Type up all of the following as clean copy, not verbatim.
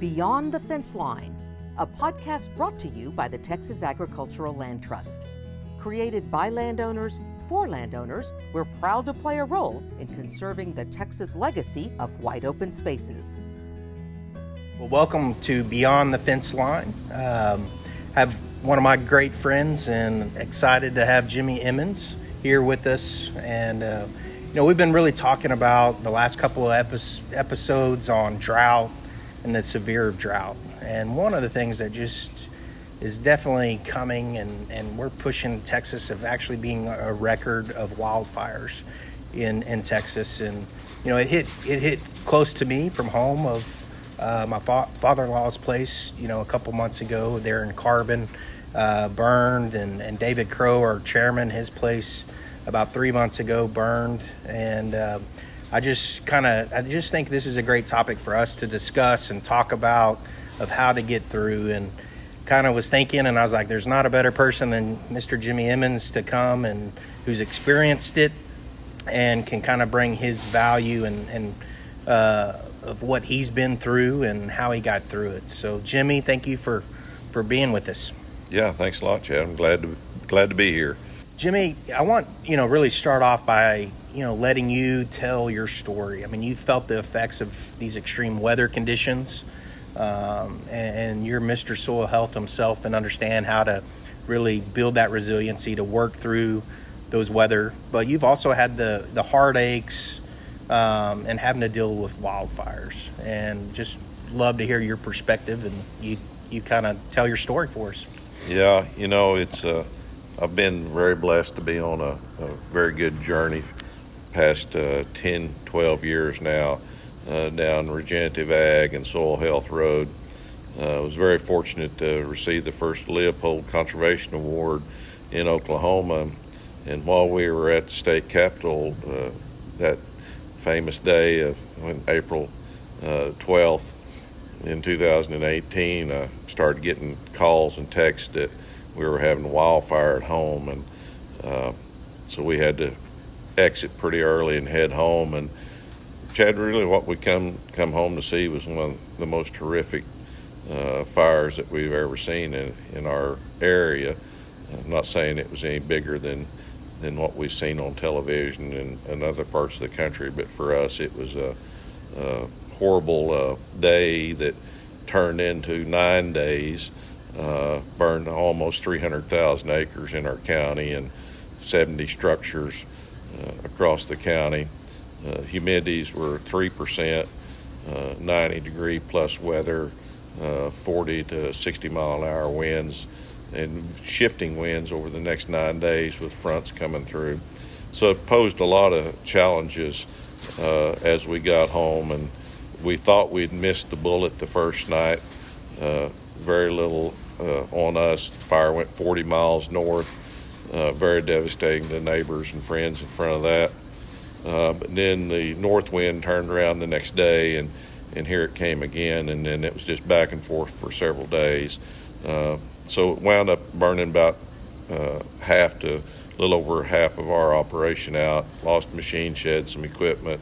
Beyond the Fence Line, a podcast brought to you by the Texas Agricultural Land Trust. Created by landowners for landowners, we're proud to play a role in conserving the Texas legacy of wide open spaces. Well, welcome to Beyond the Fence Line. Have one of my great friends and excited to have Jimmy Emmons here with us. And, we've been really talking about the last couple of episodes on drought and the severe drought. And one of the things that just is definitely coming, and we're pushing Texas of actually being a record of wildfires in Texas. And, it hit close to me from home of my father-in-law's place, a couple months ago there in Carbon, burned, and David Crow, our chairman, his place about 3 months ago burned. And I just think this is a great topic for us to discuss and talk about of how to get through. And kind of was thinking, and I was like, there's not a better person than Mr. Jimmy Emmons to come and who's experienced it and can kind of bring his value and of what he's been through and how he got through it. So Jimmy, thank you for being with us. Yeah, thanks a lot, Chad. I'm glad to be here. Jimmy, I want, really start off by, letting you tell your story. I mean, you felt the effects of these extreme weather conditions, and you're Mr. Soil Health himself and understand how to really build that resiliency to work through those weather. But you've also had the heartaches and having to deal with wildfires. And just love to hear your perspective, and you kind of tell your story for us. Yeah, it's I've been very blessed to be on a very good journey past 10, 12 years now down regenerative ag and soil health road. I was very fortunate to receive the first Leopold Conservation Award in Oklahoma. And while we were at the state capitol that famous day of April 12th in 2018, I started getting calls and texts that we were having a wildfire at home, and so we had to exit pretty early and head home. And Chad, really what we come home to see was one of the most horrific fires that we've ever seen in our area. I'm not saying it was any bigger than what we've seen on television in other parts of the country, but for us it was a horrible day that turned into 9 days. Burned almost 300,000 acres in our county and 70 structures across the county. Humidities were 3%, 90 degree plus weather, 40 to 60 mile an hour winds, and shifting winds over the next 9 days with fronts coming through. So it posed a lot of challenges as we got home, and we thought we'd missed the bullet the first night. Very little on us. The fire went 40 miles north, very devastating to neighbors and friends in front of that. But then the north wind turned around the next day, and here it came again, and then it was just back and forth for several days. So it wound up burning about half to a little over half of our operation out. Lost machine shed, some equipment,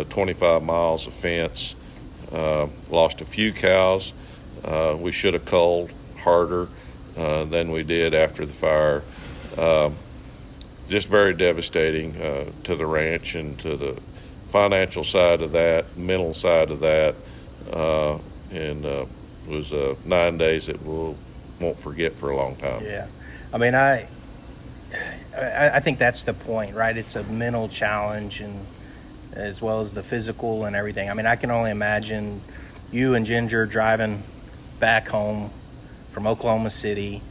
25 miles of fence, lost a few cows. We should have culled harder than we did after the fire. Just very devastating to the ranch and to the financial side of that, mental side of that, and it was 9 days that we'll won't forget for a long time. Yeah, I mean, I think that's the point, right? It's a mental challenge, and as well as the physical and everything. I mean, I can only imagine you and Ginger driving back home from Oklahoma City,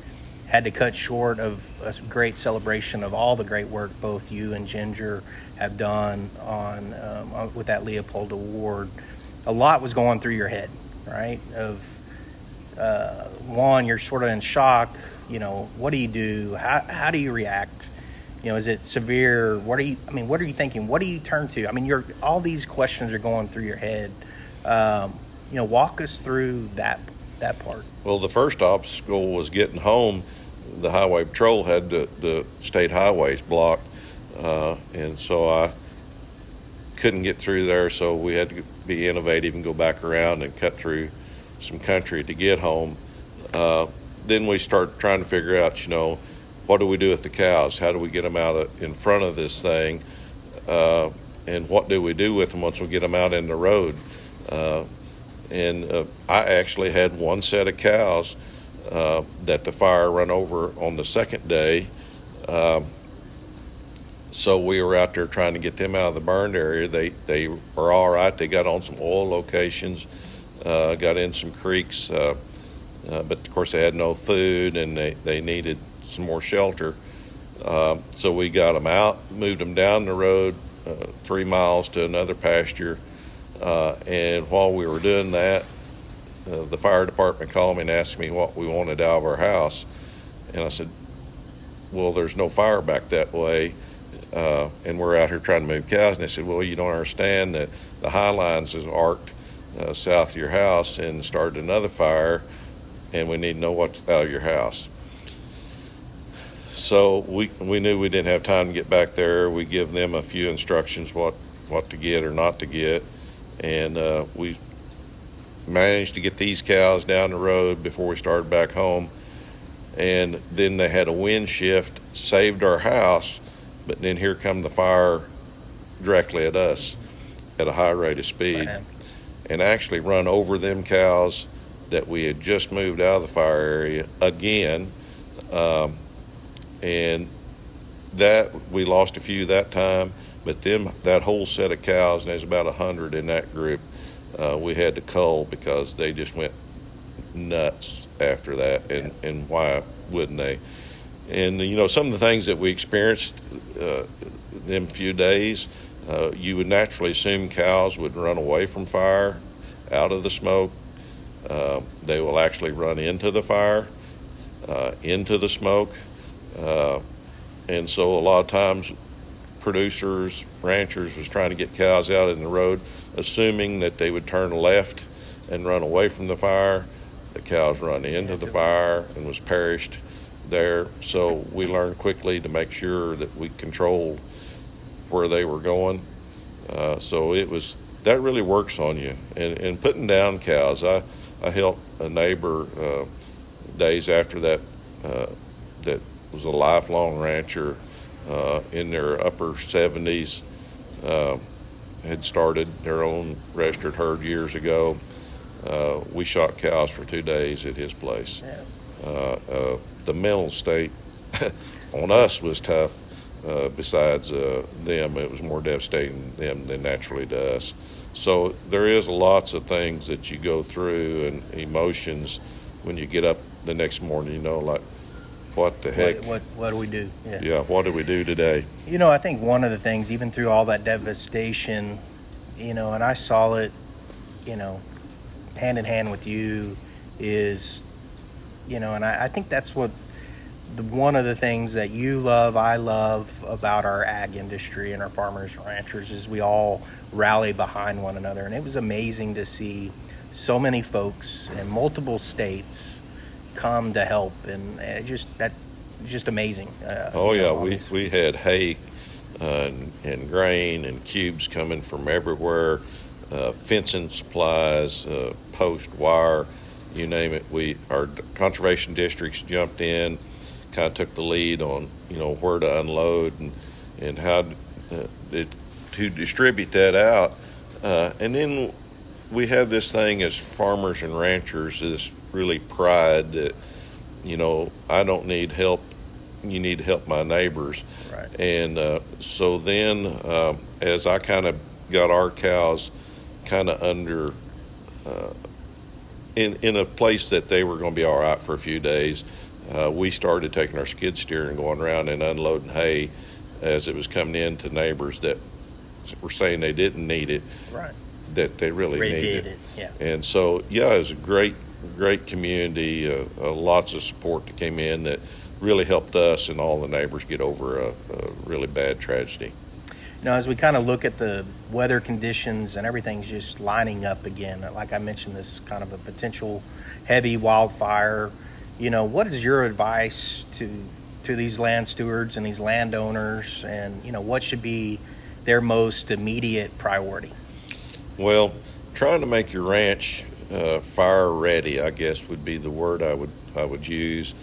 had to cut short of a great celebration of all the great work both you and Ginger have done on with that Leopold Award. A lot was going through your head, right? Of one, you're sort of in shock. What do you do? How do you react? Is it severe? What are you thinking? What do you turn to? I mean, all these questions are going through your head. Walk us through that part. Well, the first obstacle was getting home. The highway patrol had the state highways blocked, and so I couldn't get through there, so we had to be innovative and go back around and cut through some country to get home. Then we start trying to figure out, what do we do with the cows? How do we get them out in front of this thing? And what do we do with them once we get them out in the road? I actually had one set of cows that the fire run over on the second day. So we were out there trying to get them out of the burned area. They were all right. They got on some oil locations, got in some creeks, but of course they had no food and they needed some more shelter. So we got them out, moved them down the road 3 miles to another pasture. And while we were doing that, the fire department called me and asked me what we wanted out of our house. And I said, well, there's no fire back that way. And we're out here trying to move cows. And they said, well, you don't understand that the high lines is arced south of your house and started another fire, and we need to know what's out of your house. So we knew we didn't have time to get back there. We give them a few instructions what to get or not to get. And we managed to get these cows down the road before we started back home. And then they had a wind shift, saved our house, but then here come the fire directly at us at a high rate of speed. Man. And actually run over them cows that we had just moved out of the fire area again. And that we lost a few that time, but that whole set of cows, and there's about 100 in that group, we had to cull because they just went nuts after that. And why wouldn't they? And some of the things that we experienced them few days, you would naturally assume cows would run away from fire, out of the smoke. They will actually run into the fire, into the smoke. And so a lot of times producers, ranchers was trying to get cows out in the road, assuming that they would turn left and run away from the fire. The cows run into the fire and was perished there. So we learned quickly to make sure that we controlled where they were going. So that really works on you. And putting down cows, I helped a neighbor days after that that was a lifelong rancher in their upper 70s, had started their own registered herd years ago. We shot cows for 2 days at his place. The mental state on us was tough. Besides them, it was more devastating to them than naturally to us. So there is lots of things that you go through and emotions when you get up the next morning, like, what the heck? What do we do? Yeah, what do we do today? I think one of the things, even through all that devastation, and I saw it, hand in hand with you, is, and I think that's what one of the things that you love, I love about our ag industry and our farmers and ranchers is we all rally behind one another. And it was amazing to see so many folks in multiple states come to help, and just amazing. We had hay and grain and cubes coming from everywhere, fencing supplies, post, wire, you name it. Our conservation districts jumped in, kind of took the lead on where to unload and how to distribute that out, and then we have this thing as farmers and ranchers, this really pride that I don't need help, you need to help my neighbors. Right. And so then as I kind of got our cows kind of under in a place that they were going to be all right for a few days, we started taking our skid steer and going around and unloading hay as it was coming in to neighbors that were saying they didn't need it, right, that they really needed it. Yeah. And so, it was a great community, lots of support that came in that really helped us and all the neighbors get over a really bad tragedy. As we kind of look at the weather conditions and everything's just lining up again, like I mentioned, this kind of a potential heavy wildfire, what is your advice to these land stewards and these landowners, and, what should be their most immediate priority? Well, trying to make your ranch fire ready, I guess would be the word I would use.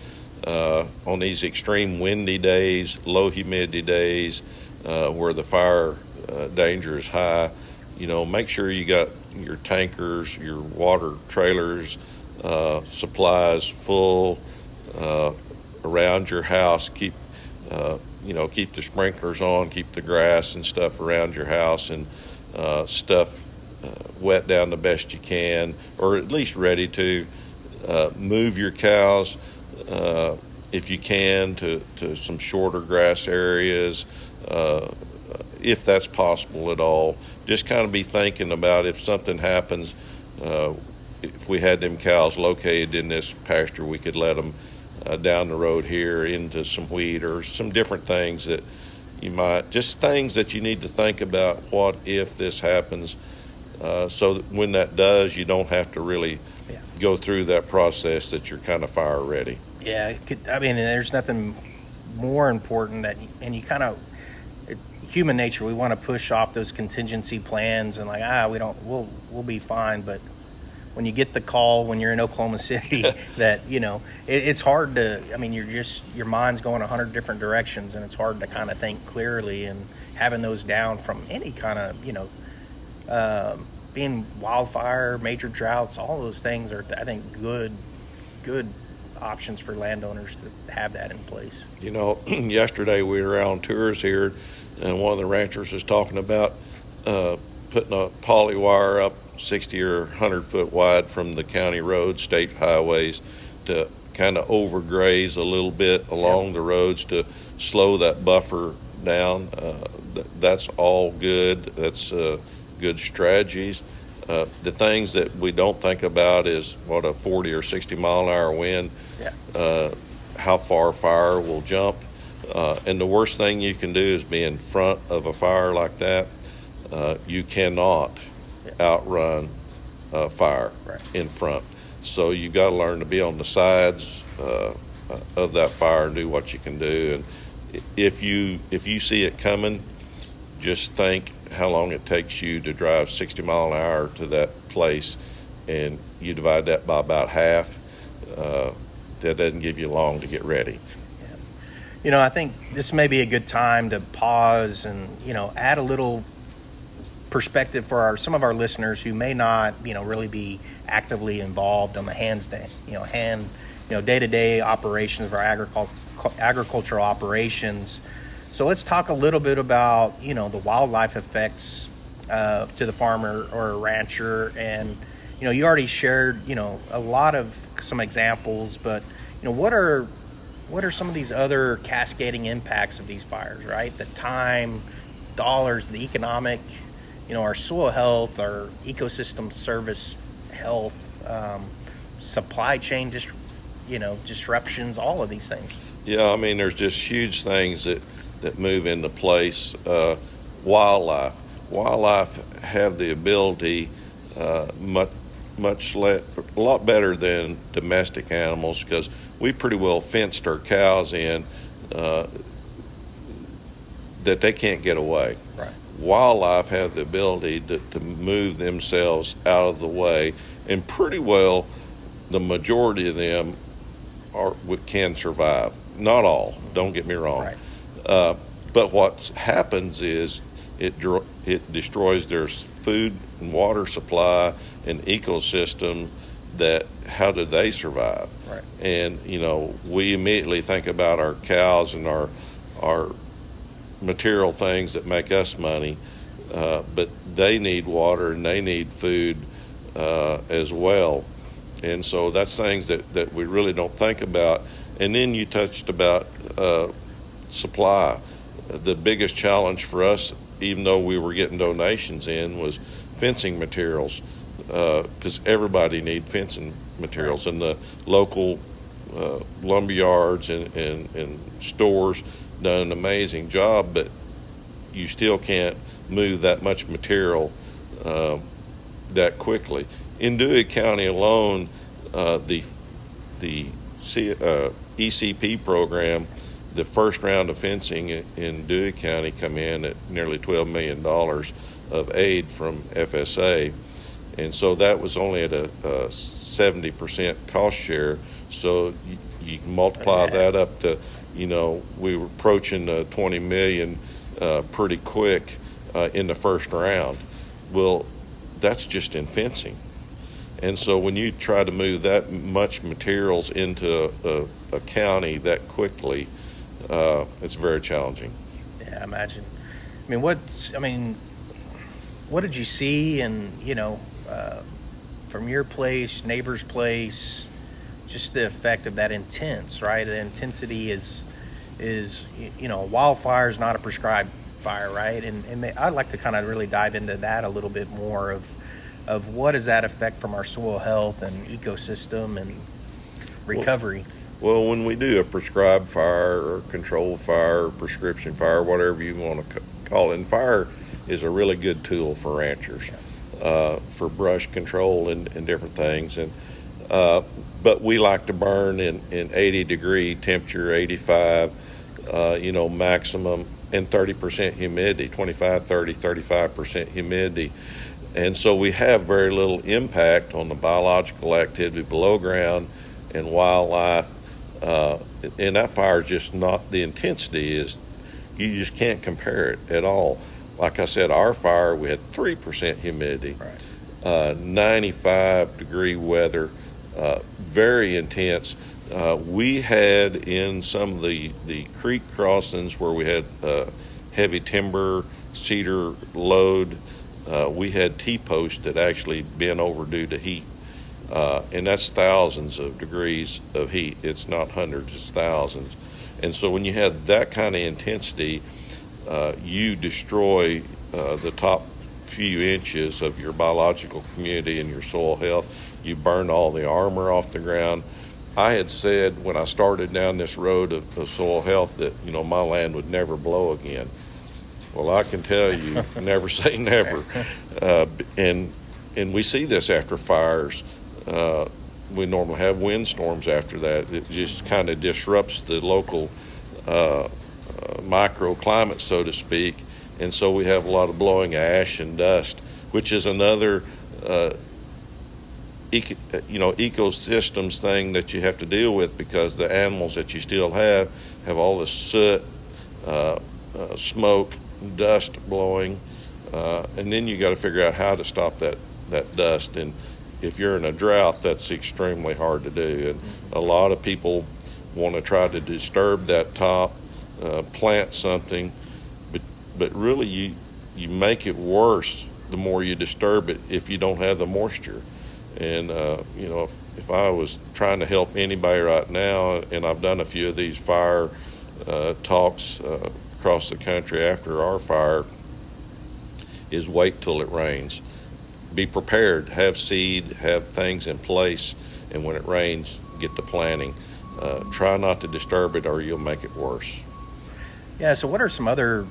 On these extreme windy days, low humidity days, where the fire danger is high, make sure you got your tankers, your water trailers, supplies full around your house. Keep the sprinklers on, keep the grass and stuff around your house, and stuff wet down the best you can, or at least ready to. Move your cows if you can to some shorter grass areas, if that's possible at all. Just kind of be thinking about if something happens. If we had them cows located in this pasture, we could let them down the road here into some wheat or some different things that things that you need to think about. What if this happens? So that when that does, you don't have to really go through that process, that you're kind of fire ready. Yeah, there's nothing more important human nature, we want to push off those contingency plans and we'll be fine. But when you get the call when you're in Oklahoma City that, it's hard to, your mind's going 100 different directions, and it's hard to kind of think clearly, and having those down from any kind of, being wildfire, major droughts, all those things are, I think, good options for landowners to have that in place. Yesterday we were out on tours here, and one of the ranchers was talking about putting a poly wire up 60 or 100 foot wide from the county roads, state highways, to kind of overgraze a little bit along the roads to slow that buffer down. That's all good. That's good strategies. The things that we don't think about is what a 40 or 60 mile an hour wind, how far fire will jump. And the worst thing you can do is be in front of a fire like that. You cannot outrun fire in front. So you've got to learn to be on the sides of that fire and do what you can do. And if you see it coming, just think how long it takes you to drive 60 mile an hour to that place, and you divide that by about half. That doesn't give you long to get ready. I think this may be a good time to pause and, add a little perspective for some of our listeners who may not, really be actively involved on the day-to-day operations of our agricultural operations. So let's talk a little bit about, the wildlife effects to the farmer or a rancher. And, you already shared, a lot of some examples, but, what are some of these other cascading impacts of these fires, right? The time, dollars, the economic, our soil health, our ecosystem service health, supply chain, disruptions, all of these things. Yeah, there's just huge things that move into place. Wildlife have the ability a lot better than domestic animals, because we pretty well fenced our cows in that they can't get away. Right. Wildlife have the ability to move themselves out of the way, and pretty well the majority of them can survive. Not all, don't get me wrong. Right. But what happens is it destroys their food and water supply and ecosystem. That how do they survive? Right. And we immediately think about our cows and our material things that make us money, but they need water and they need food as well. And so that's things that we really don't think about. And then you touched about supply. The biggest challenge for us, even though we were getting donations in, was fencing materials, because everybody need fencing materials, and the local lumber yards and stores done an amazing job, but you still can't move that much material that quickly. In Dewey County alone, the ECP program, the first round of fencing in Dewey County come in at nearly $12 million of aid from FSA. And so that was only at a 70% cost share. So you can multiply that up to, we were approaching 20 million pretty quick in the first round. Well, that's just in fencing. And so when you try to move that much materials into a county that quickly, it's very challenging. Yeah, I imagine. What did you see and, from your place, neighbor's place, just the effect of that intense, right? The intensity is wildfire is not a prescribed fire, right? And I'd like to kind of really dive into that a little bit more of what does that affect from our soil health and ecosystem and recovery. Well, when we do a prescribed fire or controlled fire, or prescription fire, whatever you want to call it, and fire is a really good tool for ranchers for brush control and different things. And but we like to burn in 80-degree temperature, 85, maximum, and 30% humidity, 25, 30, 35% humidity. And so we have very little impact on the biological activity below ground and wildlife. And that fire is just not, the intensity is, you just can't compare it at all. Like I said, our fire, we had 3% humidity, 95-degree weather, very intense. We had in some of the creek crossings where we had heavy timber, cedar load, we had T-posts that actually been over due to heat. And that's thousands of degrees of heat. It's not hundreds, it's thousands. And so when you have that kind of intensity, you destroy the top few inches of your biological community and your soil health. You burn all the armor off the ground. I had said when I started down this road of soil health that, my land would never blow again. Well, I can tell you, never say never. And we see this after fires. We normally have windstorms after that. It just kind of disrupts the local microclimate, so to speak. And so we have a lot of blowing ash and dust, which is another ecosystems thing that you have to deal with, because the animals that you still have all this soot, smoke, dust blowing, and then you got to figure out how to stop that dust. And if you're in a drought, that's extremely hard to do. And a lot of people want to try to disturb that top, plant something, but really you make it worse the more you disturb it if you don't have the moisture. And if I was trying to help anybody right now, and I've done a few of these fire talks across the country after our fire, is wait till it rains. Be prepared, have seed, have things in place, and when it rains, get to planting. Try not to disturb it or you'll make it worse. Yeah, so what are some other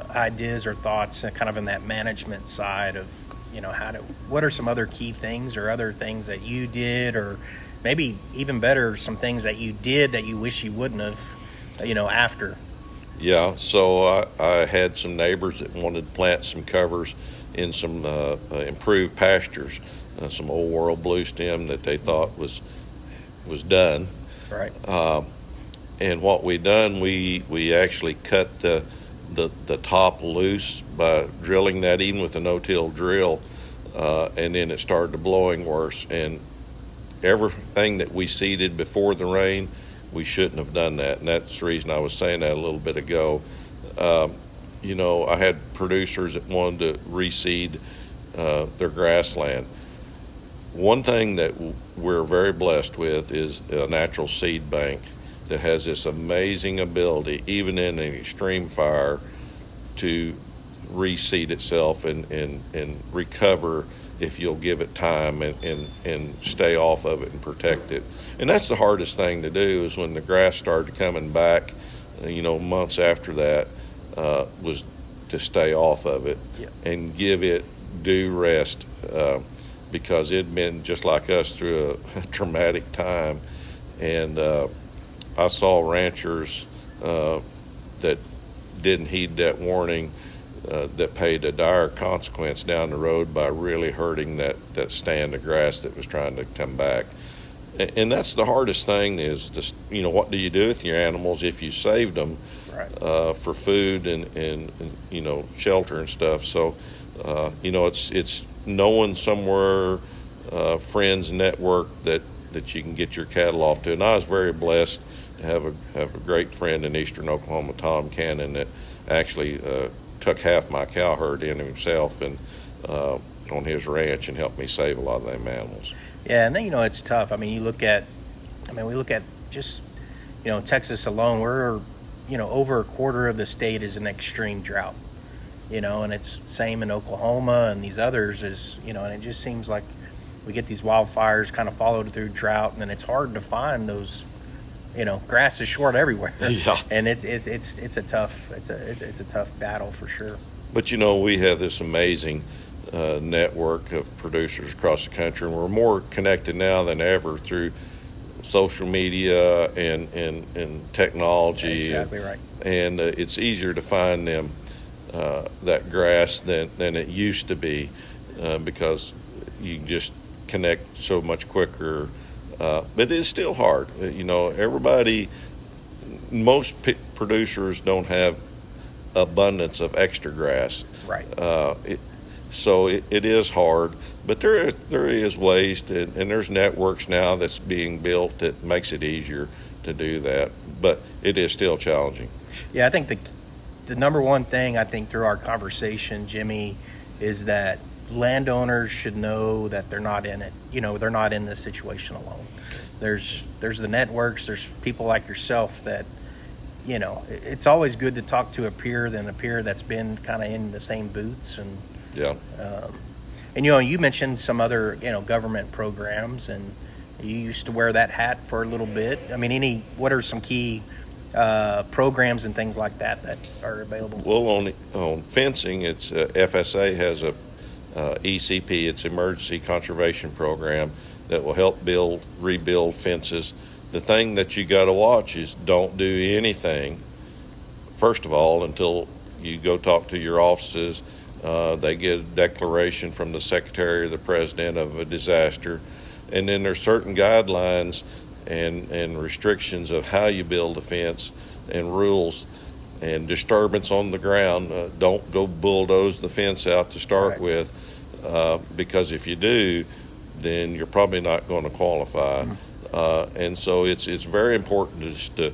ideas or thoughts kind of in that management side of, what are some other key things or other things that you did, or maybe even better, some things that you did that you wish you wouldn't have, after? Yeah, so I had some neighbors that wanted to plant some covers in some improved pastures, some old world blue stem that they thought was done. Right. And what we done, we actually cut the top loose by drilling that even with a no-till drill, and then it started blowing worse. And everything that we seeded before the rain, we shouldn't have done that, and that's the reason I was saying that a little bit ago. I had producers that wanted to reseed their grassland. One thing that we're very blessed with is a natural seed bank that has this amazing ability, even in an extreme fire, to reseed itself and recover if you'll give it time and stay off of it and protect it. And that's the hardest thing to do, is when the grass started coming back, months after that, was to stay off of it and give it due rest, because it'd been just like us through a traumatic time. And I saw ranchers that didn't heed that warning that paid a dire consequence down the road by really hurting that stand of grass that was trying to come back. And that's the hardest thing is just, what do you do with your animals if you saved them for food and shelter and stuff. So, it's knowing somewhere, friends network that you can get your cattle off to. And I was very blessed to have a great friend in eastern Oklahoma, Tom Cannon, that actually took half my cow herd in himself and on his ranch and helped me save a lot of them animals. Yeah, and then it's tough. I mean, we look at just Texas alone. We're over a quarter of the state is an extreme drought. And it's same in Oklahoma and these others is and it just seems like we get these wildfires kind of followed through drought, and then it's hard to find those. Grass is short everywhere. Yeah, and it's a tough battle for sure. But we have this amazing network of producers across the country, and we're more connected now than ever through social media and technology. Exactly right. And it's easier to find them that grass than it used to be because you can just connect so much quicker. But it's still hard. Most producers don't have abundance of extra grass. Right. So it is hard, but there is ways to, and there's networks now that's being built that makes it easier to do that, but it is still challenging. Yeah, I think the number one thing I think through our conversation, Jimmy, is that landowners should know that they're not in it. They're not in this situation alone. There's the networks, there's people like yourself that, it's always good to talk to a peer than a peer that's been kind of in the same boots. And yeah. And you mentioned some other government programs, and you used to wear that hat for a little bit. I mean, what are some key programs and things like that are available? Well, on fencing, it's FSA has a ECP, it's Emergency Conservation Program, that will help rebuild fences. The thing that you got to watch is don't do anything, first of all, until you go talk to your offices. They get a declaration from the Secretary or the President of a disaster. And then there's certain guidelines and restrictions of how you build a fence and rules and disturbance on the ground. Don't go bulldoze the fence out to start with, because if you do, then you're probably not going to qualify. And so it's very important just to,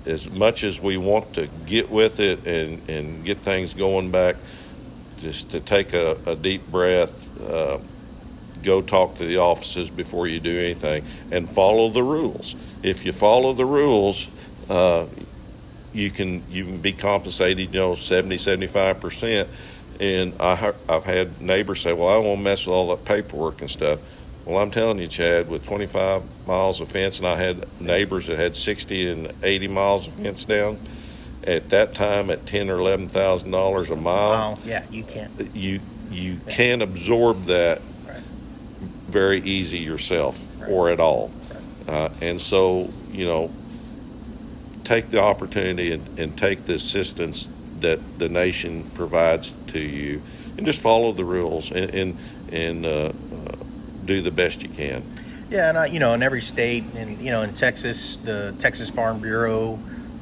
as much as we want to get with it and get things going back, just to take a deep breath, go talk to the offices before you do anything, and follow the rules. If you follow the rules, you can be compensated, 70-75%. And I've had neighbors say, well, I don't want to mess with all that paperwork and stuff. Well, I'm telling you, Chad, with 25 miles of fence, and I had neighbors that had 60 and 80 miles of fence down, at that time at $10,000 or $11,000 a mile. Yeah, you can't. You can't absorb that very easy yourself or at all. And so, take the opportunity and take the assistance that the nation provides to you, and just follow the rules and do the best you can. Yeah, and in every state, and in Texas, the Texas Farm Bureau,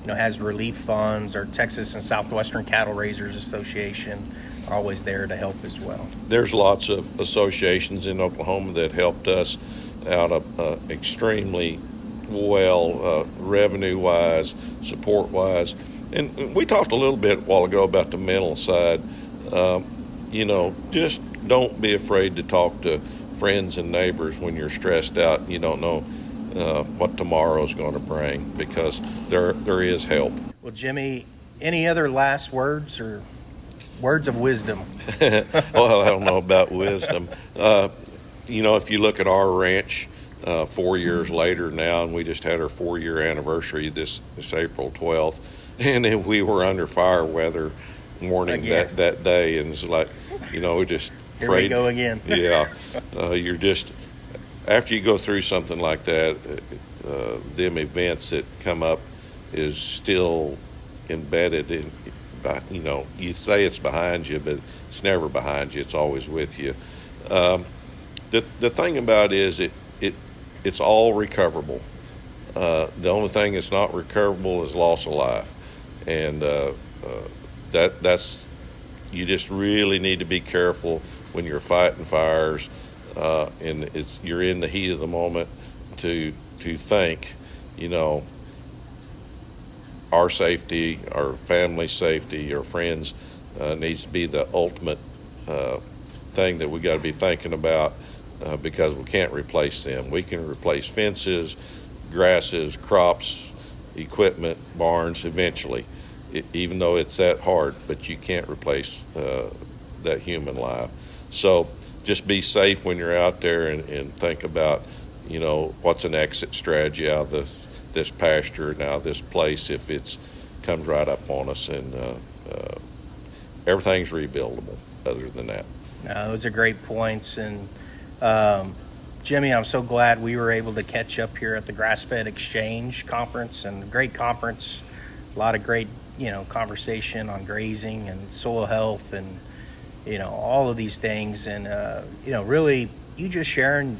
has relief funds, or Texas and Southwestern Cattle Raisers Association are always there to help as well. There's lots of associations in Oklahoma that helped us out extremely well, revenue-wise, support-wise. And we talked a little bit a while ago about the mental side. Just don't be afraid to talk to friends and neighbors when you're stressed out and you don't know what tomorrow's going to bring, because there is help. Well, Jimmy, any other last words or words of wisdom? Well, I don't know about wisdom. If you look at our ranch 4 years later now, and we just had our 4-year anniversary this April 12th, and then we were under fire weather warning that day, and it's like, just here we go again. Yeah. You're just, after you go through something like that, them events that come up is still embedded you say it's behind you, but it's never behind you. It's always with you. The thing about it is it's all recoverable. The only thing that's not recoverable is loss of life, and that's you just really need to be careful when you're fighting fires, and you're in the heat of the moment to think, our safety, our family's safety, our friends needs to be the ultimate thing that we got to be thinking about, because we can't replace them. We can replace fences, grasses, crops, equipment, barns eventually, even though it's that hard, but you can't replace that human life. So just be safe when you're out there, and think about, what's an exit strategy out of this pasture and out of this place if it's comes right up on us, and everything's rebuildable other than that. No, those are great points. And Jimmy, I'm so glad we were able to catch up here at the Grass-Fed Exchange Conference, and a great conference. A lot of great, conversation on grazing and soil health and, all of these things. And, really, you just sharing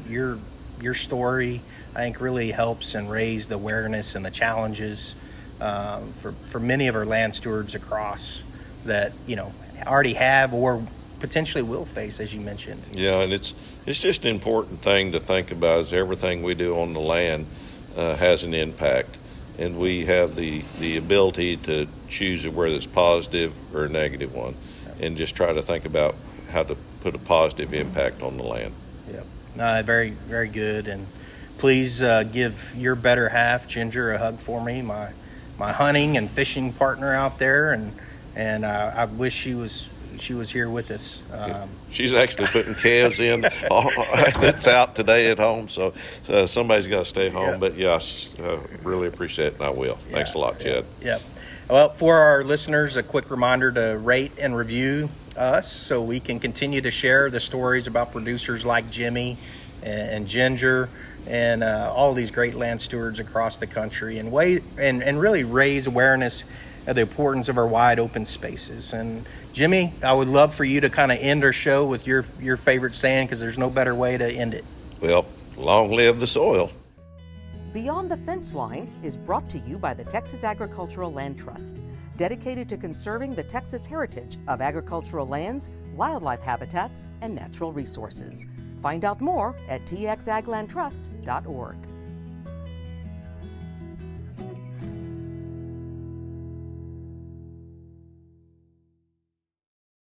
your story, I think really helps and raise the awareness and the challenges for many of our land stewards across that, already have or potentially will face, as you mentioned. Yeah, and it's just an important thing to think about, is everything we do on the land has an impact, and we have the ability to choose whether it's positive or a negative one, and just try to think about how to put a positive impact on the land. Yep. Very, very good. And please give your better half, Ginger, a hug for me, my hunting and fishing partner out there, and I wish she was here with us. She's actually putting calves in. It's out today at home, so somebody's got to stay home. Yeah. But yes, really appreciate it, and I will. Thanks a lot, Chad. Yep. Well, for our listeners, a quick reminder to rate and review us so we can continue to share the stories about producers like Jimmy and Ginger and all these great land stewards across the country, and really raise awareness of the importance of our wide open spaces. And Jimmy, I would love for you to kind of end our show with your favorite saying, because there's no better way to end it. Well, long live the soil. Beyond the Fence Line is brought to you by the Texas Agricultural Land Trust, dedicated to conserving the Texas heritage of agricultural lands, wildlife habitats, and natural resources. Find out more at txaglandtrust.org.